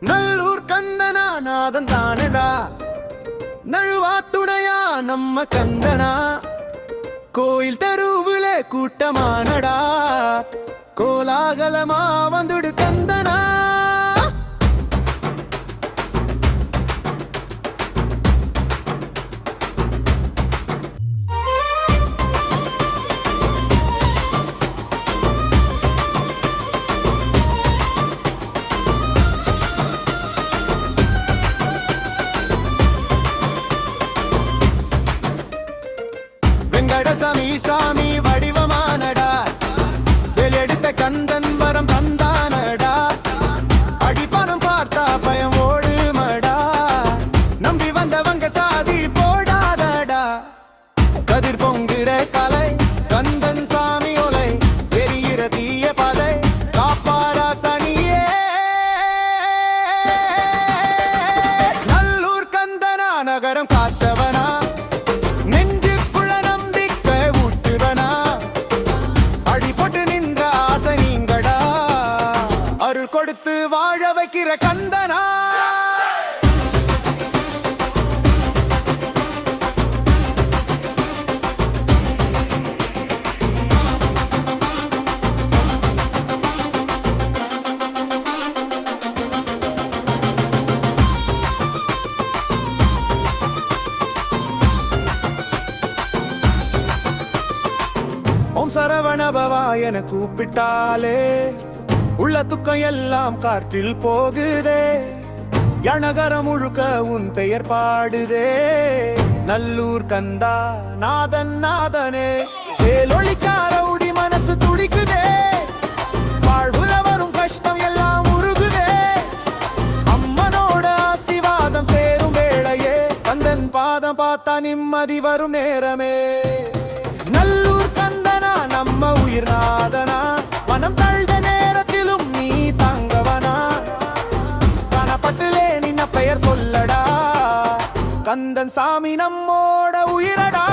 நல்லூர் கந்தனா நாதன் தானடா, நழுவாத்துடையா நம்ம கந்தனா. கோயில் தெருவுல கூட்டமானடா, கோலாகலமா வந்துடு கந்தனா. வெங்கடசாமி சாமி வடிவமானடா, வெளியெடுத்த கந்தன் வரம் தந்தானடா. அடிப்பணம் பார்த்தா பயம் ஓடுமடா, நம்பி வந்தவங்க சாதி போடாதடா. கதிர் பொங்குற கலை கந்தன் சாமி ஒலை, எரிகிற தீய பதை காப்பாரா சனியே. நல்லூர் கந்தனா நகரம் காத்தவனா, அருள் கொடுத்து வாழ வைக்கிற கந்தனா. ஓம் சரவணபவா என கூப்பிட்டாலே உள்ள துக்கம் எல்லாம் காற்றில் போகுதே. யனகரம் முழுக்க உன் பெயர் பாடுதே. நல்லூர் கந்தா நாதன் நாதனே, வேலொளிச்சாரவுடி மனசு துடிக்குதே. வாழ்வுல வரும் கஷ்டம் எல்லாம் உருகுதே, அம்மனோட ஆசீர்வாதம் சேரும் வேளையே. கந்தன் பாதம் பார்த்தா நிம்மதி வரும் நேரமே. நல்லூர் கந்தனா நம்ம உயிர் நாதனா, மனம் தழுத நேரத்திலும் நீ தாங்கவனா. கணப்பட்டுலே நின்ன பெயர் சொல்லடா, கந்தன் சாமி நம்மோட உயிரடா.